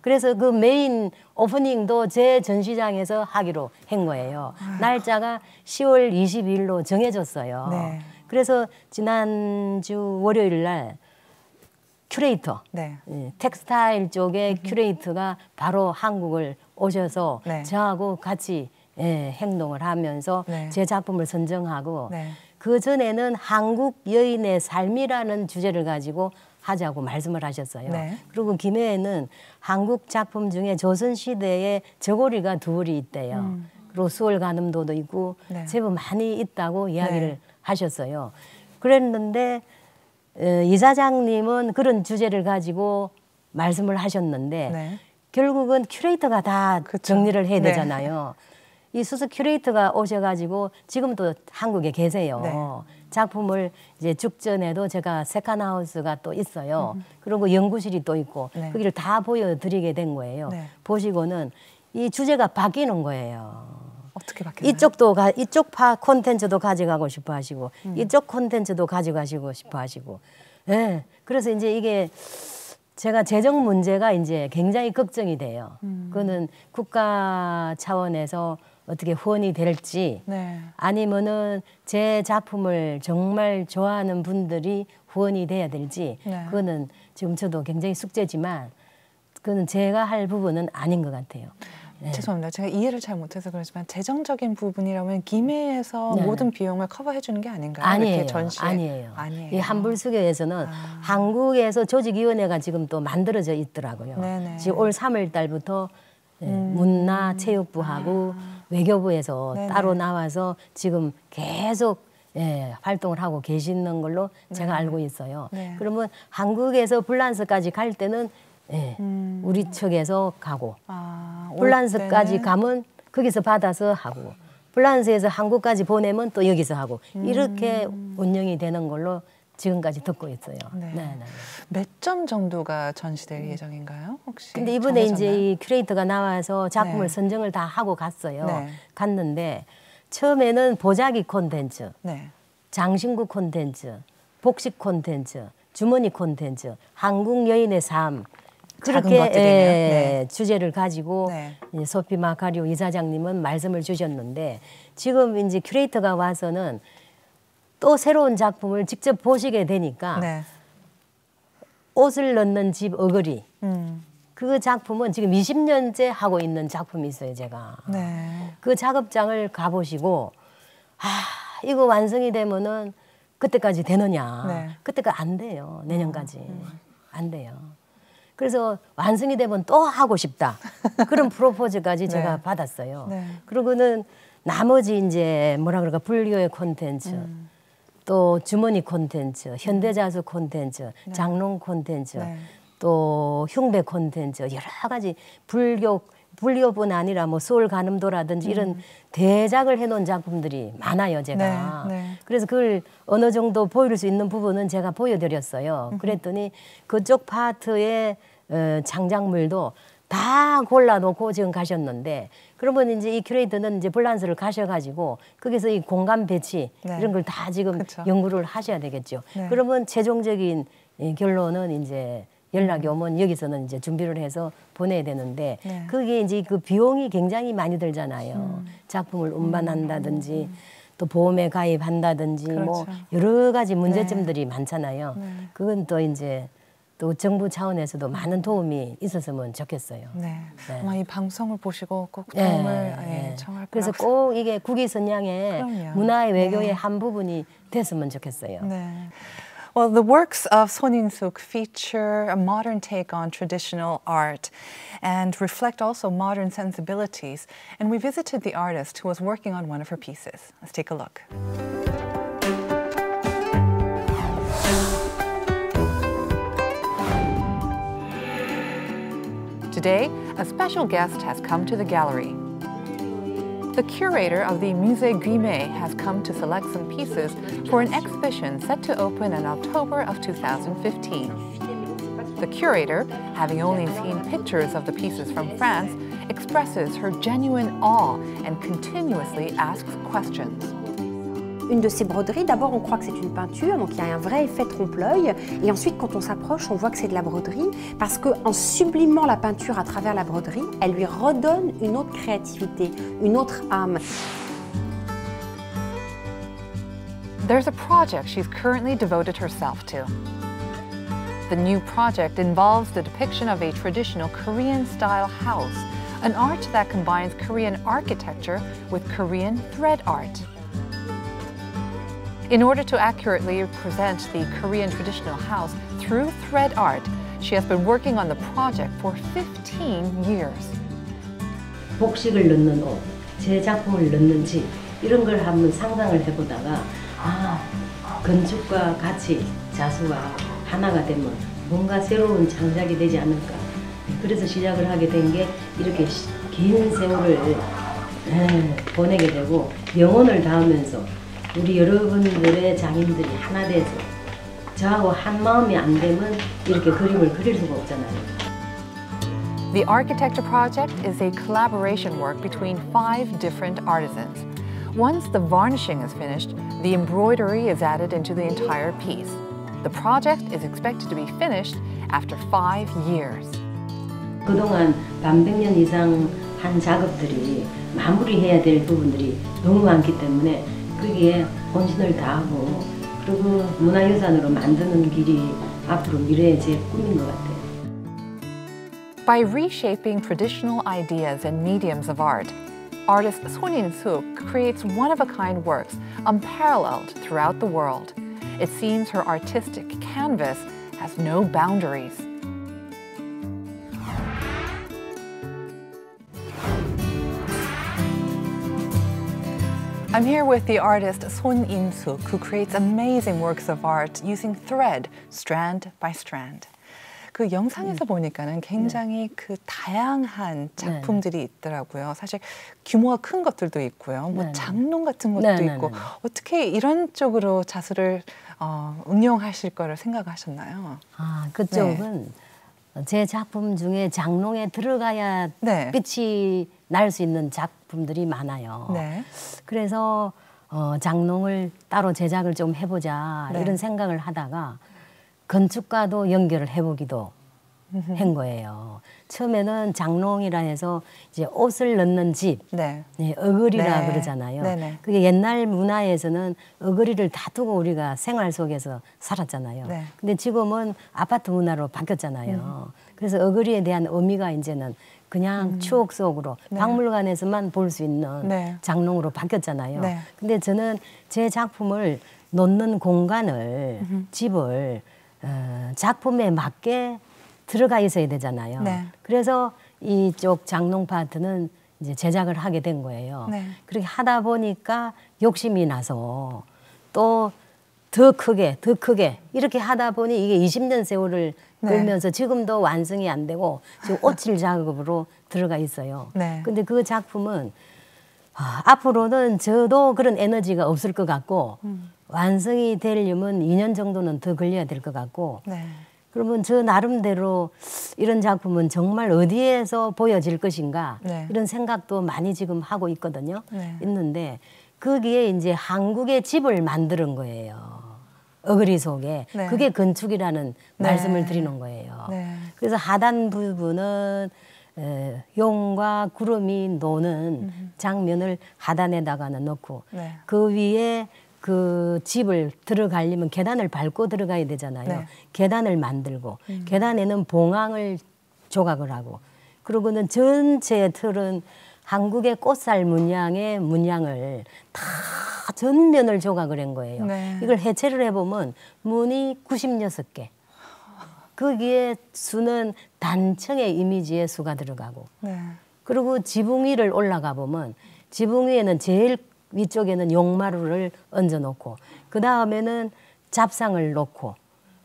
그래서 그 메인 오프닝도 제 전시장에서 하기로 한 거예요. 날짜가 10월 22일로 정해졌어요. 네. 그래서 지난주 월요일 날 큐레이터, 네. 텍스타일 쪽의 큐레이터가 바로 한국을 오셔서 네. 저하고 같이 행동을 하면서 네. 제 작품을 선정하고 네. 그 전에는 한국 여인의 삶이라는 주제를 가지고 하자고 말씀을 하셨어요. 네. 그리고 김해에는 한국 작품 중에 조선시대에 저고리가 둘이 있대요. 그리고 수월 가늠도도 있고 네. 제법 많이 있다고 이야기를 네. 하셨어요. 그랬는데 이사장님은 그런 주제를 가지고 말씀을 하셨는데 네. 결국은 큐레이터가 다 그쵸. 정리를 해야 네. 되잖아요. 이 수석 큐레이터가 오셔가지고 지금도 한국에 계세요. 네. 작품을 이제 죽전에도 제가 세컨하우스가 또 있어요. 그리고 연구실이 또 있고 네. 거기를 다 보여드리게 된 거예요. 네. 보시고는 이 주제가 바뀌는 거예요. 어떻게 바뀌나요? 이쪽 파 콘텐츠도 가져가고 싶어 하시고 이쪽 콘텐츠도 가져가시고 싶어 하시고. 네. 그래서 이제 이게 제가 재정 문제가 이제 굉장히 걱정이 돼요. 그거는 국가 차원에서 어떻게 후원이 될지 네. 아니면은 제 작품을 정말 좋아하는 분들이 후원이 돼야 될지 네. 그거는 지금 저도 굉장히 숙제지만 그거는 제가 할 부분은 아닌 것 같아요. 네. 죄송합니다. 제가 이해를 잘 못해서 그렇지만 재정적인 부분이라면 김해에서 네. 모든 비용을 커버해 주는 게 아닌가요? 아니에요. 이렇게 전시에. 아니에요. 아니에요. 이 한불수교에서는 한국에서 조직위원회가 지금 또 만들어져 있더라고요. 네네. 지금 올 3월 달부터 문화체육부하고 외교부에서 네네. 따로 나와서 지금 계속 활동을 하고 계시는 걸로 제가 알고 있어요. 네. 그러면 한국에서 불란서까지 갈 때는 우리 측에서 가고 올 불란서까지 때는- 가면 거기서 받아서 하고 불란서에서 한국까지 보내면 또 여기서 하고 이렇게 운영이 되는 걸로 지금까지 듣고 있어요. 네. 네. 몇 점 정도가 전시될 예정인가요? 혹시? 근데 이번에 정해졌나요? 이제 이 큐레이터가 나와서 작품을 네. 선정을 다 하고 갔어요. 네. 갔는데 처음에는 보자기 콘텐츠, 네. 장신구 콘텐츠, 복식 콘텐츠, 주머니 콘텐츠, 한국 여인의 삶 작은 그렇게 것들이네요. 네. 주제를 가지고 네. 이제 소피 마카리오 이사장님은 말씀을 주셨는데 지금 이제 큐레이터가 와서는 또 새로운 작품을 직접 보시게 되니까 네. 옷을 넣는 집 어거리 음. 그 작품은 지금 20년째 하고 있는 작품이 있어요, 제가. 네. 그 작업장을 가보시고 이거 완성이 되면은 그때까지 되느냐. 네. 그때가 안 돼요. 내년까지. 안 돼요. 그래서 완성이 되면 또 하고 싶다. 그런 프로포즈까지 제가 받았어요. 네. 그리고는 나머지 이제 뭐라 그럴까 불교의 콘텐츠, 또 주머니 콘텐츠, 현대자수 콘텐츠, 장롱 콘텐츠, 네. 또 흉배 콘텐츠 여러 가지 불교뿐 아니라 뭐 수월 가늠도라든지 이런 대작을 해놓은 작품들이 많아요, 제가. 네, 네. 그래서 그걸 어느 정도 보여줄 수 있는 부분은 제가 보여드렸어요. 그랬더니 그쪽 파트의 창작물도 다 골라놓고 지금 가셨는데 그러면 이제 이 큐레이터는 이제 불란서를 가셔가지고 거기서 이 공간 배치 네. 이런 걸 다 지금 그쵸. 연구를 하셔야 되겠죠. 네. 그러면 최종적인 결론은 이제 연락이 오면 여기서는 이제 준비를 해서 보내야 되는데 네. 그게 이제 그 비용이 굉장히 많이 들잖아요. 작품을 운반한다든지 또 보험에 가입한다든지 뭐 그렇죠. 여러 가지 문제점들이 많잖아요. 네. 그건 또 이제 또 정부 차원에서도 많은 도움이 있었으면 좋겠어요. 네. 네. 아마 이 방송을 보시고 꼭 도움을 청할 그래서 거라고 꼭 이게 국위선양의 그럼요. 문화의 외교의 네. 한 부분이 됐으면 좋겠어요. 네. Well, the works of Son In-suk feature a modern take on traditional art and reflect also modern sensibilities. And we visited the artist who was working on one of her pieces. Let's take a look. Today, a special guest has come to the gallery. The curator of the Musée Guimet has come to select some pieces for an exhibition set to open in October of 2015. The curator, having only seen pictures of the pieces from France, expresses her genuine awe and continuously asks questions. Une de ces broderies, d'abord on croit que c'est une peinture, donc il y a un vrai effet trompe-l'œil, et ensuite quand on s'approche, on voit que c'est de la broderie, parce qu'en sublimant la peinture à travers la broderie, elle lui redonne une autre créativité, une autre âme. There's a project she's currently devoted herself to. The new project involves the depiction of a traditional Korean-style house, an art that combines Korean architecture with Korean thread art. In order to accurately present the Korean traditional house through thread art, she has been working on the project for 15 years. 복식을 넣는 옷, 제 작품을 넣는 집 이런 걸 한번 상상을 해보다가 건축과 같이 자수가 하나가 되면 뭔가 새로운 창작이 되지 않을까. 그래서 시작을 하게 된 게 이렇게 긴 세월을 보내게 되고 영혼을 다하면서 우리 여러분들의 장인들이 하나 돼서 저하고 한 마음이 안 되면 이렇게 그림을 그릴 수가 없잖아요. The architecture project is a collaboration work between 5 different artisans. Once the varnishing is finished, the embroidery is added into the entire piece. The project is expected to be finished after 5 years. 그동안 반백년 이상 한 작업들이 마무리해야 될 부분들이 너무 많기 때문에 거기에 혼신을 다하고 그리고 문화유산으로 만드는 길이 앞으로 미래의 제 꿈인 것 같아요. By reshaping traditional ideas and mediums of art, artist Son In-suk creates one-of-a-kind works unparalleled throughout the world. It seems her artistic canvas has no boundaries. I'm here with the artist Son In-suk, who creates amazing works of art using thread, strand by strand. 그 영상에서 보니까는 굉장히 그 다양한 작품들이 있더라고요. 사실 규모가 큰 것들도 있고요. 뭐 장롱 같은 것도 있고 어떻게 이런 쪽으로 자수를 응용하실 거를 생각하셨나요? 그쪽은 제 작품 중에 장롱에 들어가야 빛이 날 수 있는 작품들이 많아요. 그래서 장롱을 따로 제작을 좀 해보자 이런 생각을 하다가 건축과도 연결을 해보기도 한 거예요. 처음에는 장롱이라 해서 이제 옷을 넣는 집, 어거리라 그러잖아요. 그게 옛날 문화에서는 어거리를 다 두고 우리가 생활 속에서 살았잖아요. 근데 지금은 아파트 문화로 바뀌었잖아요. 그래서 어거리에 대한 의미가 이제는 그냥 추억 속으로 박물관에서만 볼 수 있는 장롱으로 바뀌었잖아요. 근데 저는 제 작품을 놓는 공간을, 집을 작품에 맞게 들어가 있어야 되잖아요. 그래서 이쪽 장롱 파트는 이제 제작을 하게 된 거예요. 그렇게 하다 보니까 욕심이 나서 또 더 크게 이렇게 하다 보니 이게 20년 세월을 끌면서 지금도 완성이 안 되고 지금 오칠 작업으로 들어가 있어요. 근데 그 작품은 앞으로는 저도 그런 에너지가 없을 것 같고 완성이 되려면 2년 정도는 더 걸려야 될 것 같고 그러면 저 나름대로 이런 작품은 정말 어디에서 보여질 것인가 이런 생각도 많이 지금 하고 있거든요. 있는데 거기에 이제 한국의 집을 만드는 거예요. 어거리 속에. 그게 건축이라는 말씀을 드리는 거예요. 그래서 하단 부분은 용과 구름이 노는 장면을 하단에다가는 넣고 그 위에 그 집을 들어가려면 계단을 밟고 들어가야 되잖아요. 계단을 만들고 계단에는 봉황을 조각을 하고 그러고는 전체 틀은 한국의 꽃살 문양의 문양을 다 전면을 조각을 한 거예요. 이걸 해체를 해보면 문이 96개. 거기에 수는 단층의 이미지의 수가 들어가고 그리고 지붕 위를 올라가 보면 지붕 위에는 제일 위쪽에는 용마루를 얹어놓고 그 다음에는 잡상을 놓고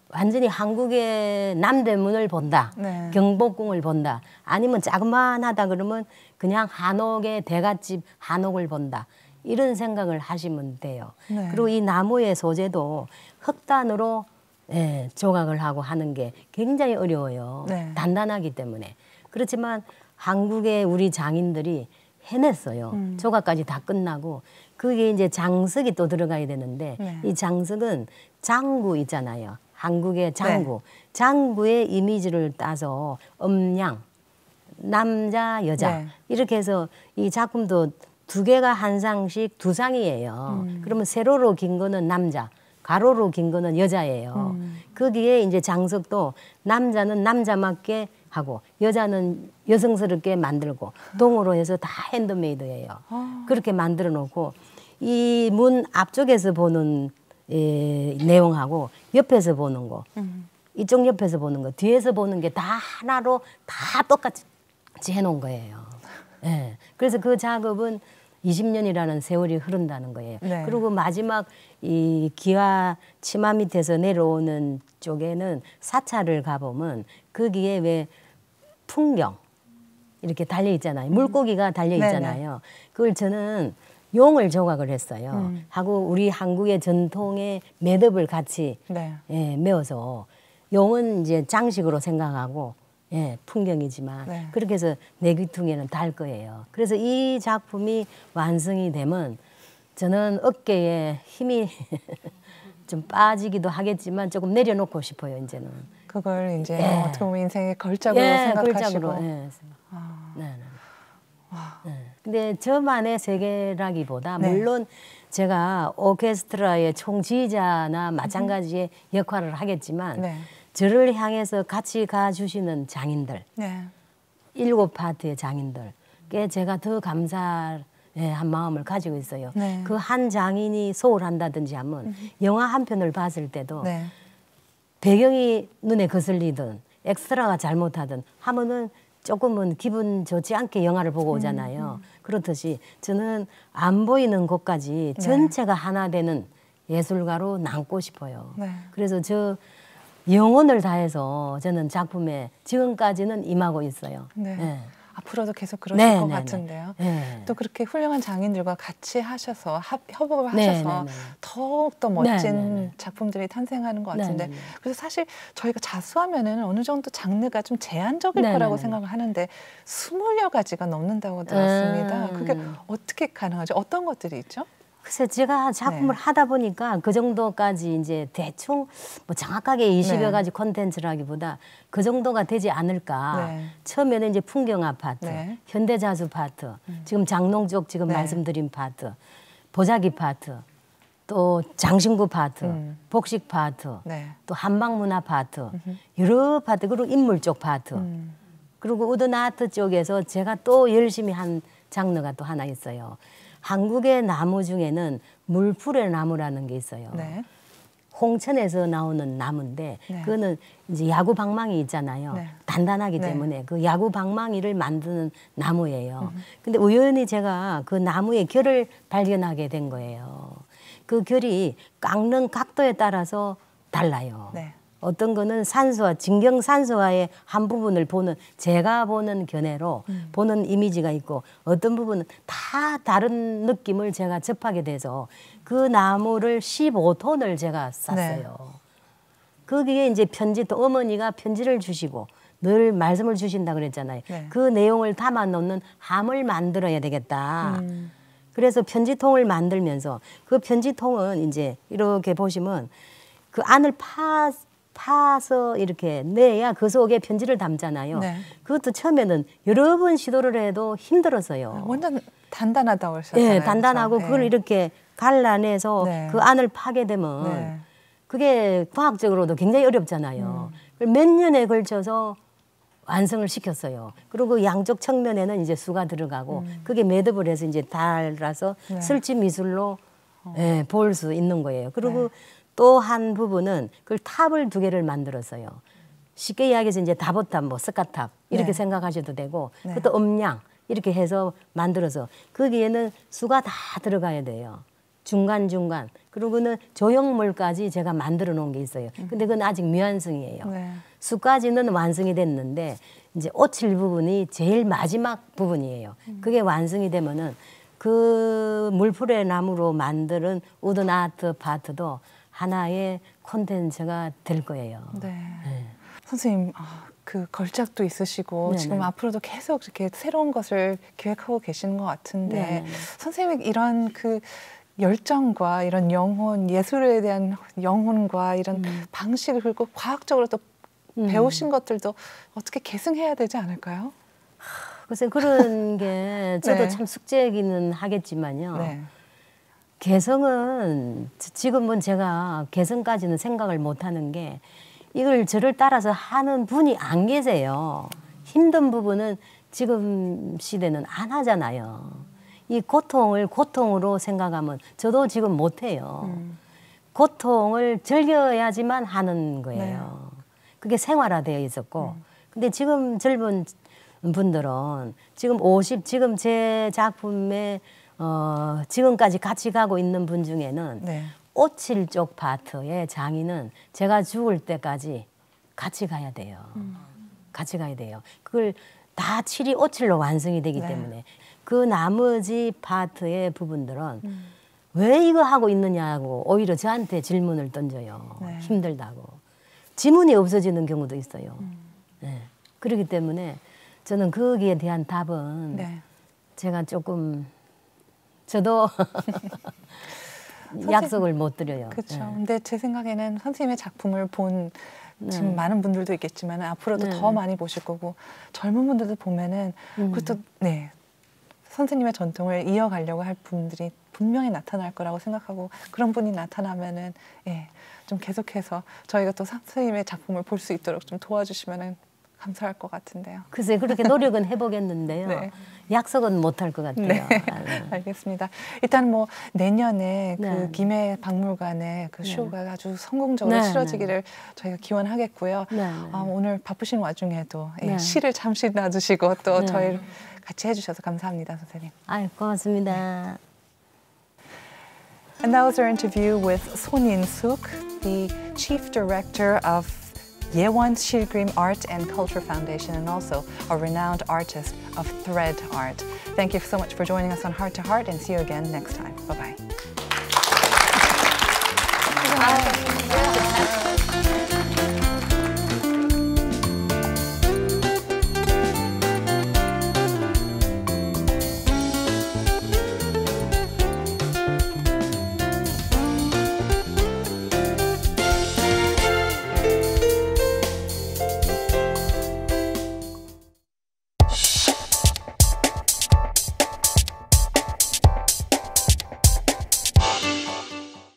완전히 한국의 남대문을 본다. 경복궁을 본다. 아니면 자그만하다 그러면 그냥 한옥의 대갓집 한옥을 본다. 이런 생각을 하시면 돼요. 그리고 이 나무의 소재도 흑단으로 조각을 하고 하는 게 굉장히 어려워요. 단단하기 때문에. 그렇지만 한국의 우리 장인들이 해냈어요. 조각까지 다 끝나고 그게 이제 장석이 또 들어가야 되는데 이 장석은 장구 있잖아요. 한국의 장구. 장구의 이미지를 따서 음양, 남자, 여자 이렇게 해서 이 작품도 2개가 한 상씩 2상이에요. 그러면 세로로 긴 거는 남자, 가로로 긴 거는 여자예요. 거기에 이제 장석도 남자는 남자 맞게 하고 여자는 여성스럽게 만들고 동으로 해서 다 핸드메이드예요. 그렇게 만들어 놓고 이 문 앞쪽에서 보는 내용하고 옆에서 보는 거, 이쪽 옆에서 보는 거, 뒤에서 보는 게 다 하나로 다 똑같이 해놓은 거예요. 예. 그래서 그 작업은 20년이라는 세월이 흐른다는 거예요. 네. 그리고 마지막 이 기와 치마 밑에서 내려오는 쪽에는 사찰을 가보면 거기에 왜 풍경 이렇게 달려 있잖아요. 물고기가 달려 있잖아요. 그걸 저는 용을 조각을 했어요. 하고 우리 한국의 전통의 매듭을 같이 네. 예, 메워서 용은 이제 장식으로 생각하고 예, 풍경이지만 네. 그렇게 해서 내 귀퉁이는 달 거예요. 그래서 이 작품이 완성이 되면 저는 어깨에 힘이 좀 빠지기도 하겠지만 조금 내려놓고 싶어요. 이제는 그걸 이제 예. 어떻게 보면 인생의 걸작으로 예, 생각하시고. 걸작으로, 예. 네, 네. 네. 근데 저만의 세계라기보다 물론 제가 오케스트라의 총지휘자나 마찬가지의 역할을 하겠지만 네. 저를 향해서 같이 가주시는 장인들, 네. 7파트의 장인들께 제가 더 감사한 마음을 가지고 있어요. 네. 그 한 장인이 소홀한다든지 하면 영화 한 편을 봤을 때도 네. 배경이 눈에 거슬리든 엑스트라가 잘못하든 하면은 조금은 기분 좋지 않게 영화를 보고 오잖아요. 그렇듯이 저는 안 보이는 곳까지 전체가 하나 되는 예술가로 남고 싶어요. 네. 그래서 저 영혼을 다해서 저는 작품에 지금까지는 임하고 있어요. 네. 네. 앞으로도 계속 그러실 네, 것 네, 같은데요. 네. 또 그렇게 훌륭한 장인들과 같이 하셔서 협업을 네, 하셔서 네, 네. 더욱더 네, 멋진 네, 네. 작품들이 탄생하는 것 네, 같은데 네, 네. 그래서 사실 저희가 자수하면은 어느 정도 장르가 좀 제한적일 네, 거라고 네, 네. 생각을 하는데 20여 가지가 넘는다고 들었습니다. 그게 어떻게 가능하죠? 어떤 것들이 있죠? 글쎄 제가 작품을 네. 하다 보니까 그 정도까지 이제 대충 뭐 정확하게 20여 네. 가지 콘텐츠라기보다 그 정도가 되지 않을까. 네. 처음에는 이제 풍경 아파트, 네. 현대자수 파트, 지금 장롱 쪽 지금 네. 말씀드린 파트, 보자기 파트, 또 장신구 파트, 복식 파트, 네. 또 한방문화 파트, 여러 파트, 그리고 인물 쪽 파트, 그리고 우드 아트 쪽에서 제가 또 열심히 한 장르가 또 하나 있어요. 한국의 나무 중에는 물풀의 나무라는 게 있어요. 네. 홍천에서 나오는 나무인데 네. 그거는 이제 야구 방망이 있잖아요. 네. 단단하기 네. 때문에 그 야구 방망이를 만드는 나무예요. 근데 우연히 제가 그 나무의 결을 발견하게 된 거예요. 그 결이 깎는 각도에 따라서 달라요. 네. 어떤 거는 산소와 진경산소와의 한 부분을 보는 제가 보는 견해로 보는 이미지가 있고 어떤 부분은 다 다른 느낌을 제가 접하게 돼서 그 나무를 15톤을 제가 쌌어요. 거기에 이제 편지 또 어머니가 편지를 주시고 늘 말씀을 주신다 그랬잖아요. 네. 그 내용을 담아 놓는 함을 만들어야 되겠다. 그래서 편지통을 만들면서 그 편지통은 이제 이렇게 보시면 그 안을 파서 이렇게 내야 그 속에 편지를 담잖아요. 네. 그것도 처음에는 여러 번 시도를 해도 힘들었어요. 완전 단단하다고 하셨잖아요. 예, 단단하고 그렇죠? 그걸 네. 이렇게 갈라내서 네. 그 안을 파게 되면 네. 그게 과학적으로도 굉장히 어렵잖아요. 그걸 몇 년에 걸쳐서 완성을 시켰어요. 그리고 양쪽 측면에는 이제 수가 들어가고 그게 매듭을 해서 이제 달아서 네. 설치 미술로 예, 볼 수 있는 거예요. 그리고 또 한 부분은 그걸 탑을 2개를 만들었어요. 쉽게 이야기해서 이제 다보탑, 뭐 스카탑 이렇게 네. 생각하셔도 되고 네. 그것도 음량 이렇게 해서 만들어서 거기에는 수가 다 들어가야 돼요. 중간중간. 그리고는 조형물까지 제가 만들어 놓은 게 있어요. 근데 그건 아직 미완성이에요. 네. 수까지는 완성이 됐는데 이제 오칠 부분이 제일 마지막 부분이에요. 그게 완성이 되면은 그 물풀의 나무로 만드는 우드 아트 파트도 하나의 콘텐츠가 될 거예요. 네. 선생님, 그 걸작도 있으시고 네네. 지금 앞으로도 계속 이렇게 새로운 것을 기획하고 계시는 것 같은데 네네. 선생님의 이런 그 열정과 이런 영혼, 예술에 대한 영혼과 이런 방식을 그리고 과학적으로 또 배우신 것들도 어떻게 계승해야 되지 않을까요? 글쎄 그런 게 저도 네. 참 숙제이기는 하겠지만요. 네. 개성은 지금은 제가 개성까지는 생각을 못하는 게 이걸 저를 따라서 하는 분이 안 계세요. 힘든 부분은 지금 시대는 안 하잖아요. 이 고통을 고통으로 생각하면 저도 지금 못해요. 고통을 즐겨야지만 하는 거예요. 그게 생활화되어 있었고. 근데 지금 젊은 분들은 지금 제 작품에 지금까지 같이 가고 있는 분 중에는 오칠 쪽 파트의 장인은 제가 죽을 때까지 같이 가야 돼요. 같이 가야 돼요. 그걸 다 칠이 오칠로 완성이 되기 때문에 그 나머지 파트의 부분들은 왜 이거 하고 있느냐고 오히려 저한테 질문을 던져요. 힘들다고. 지문이 없어지는 경우도 있어요. 그렇기 때문에 저는 거기에 대한 답은 제가 조금 저도 약속을 못 드려요. 그렇죠. 근데 제 생각에는 선생님의 작품을 본 지금 많은 분들도 있겠지만 앞으로도 더 많이 보실 거고 젊은 분들도 보면은 그것도 선생님의 전통을 이어가려고 할 분들이 분명히 나타날 거라고 생각하고 그런 분이 나타나면은 좀 계속해서 저희가 또 선생님의 작품을 볼 수 있도록 좀 도와주시면은 감사할 것 같은데요. 글쎄 그렇게 노력은 해보겠는데요. 약속은 못할 것 같아요. 알겠습니다. 일단 뭐 내년에 그 김해 박물관에 그 쇼가 아주 성공적으로 치러지기를 저희가 기원하겠고요. 오늘 바쁘신 와중에도 시를 잠시 놔주시고 또 저희를 같이 해주셔서 감사합니다, 선생님. 고맙습니다. And that was our interview with Son In-suk, the Chief Director of Yewon Shilgrim Art and Culture Foundation and also a renowned artist of thread art. Thank you so much for joining us on Heart to Heart and see you again next time. Bye-bye.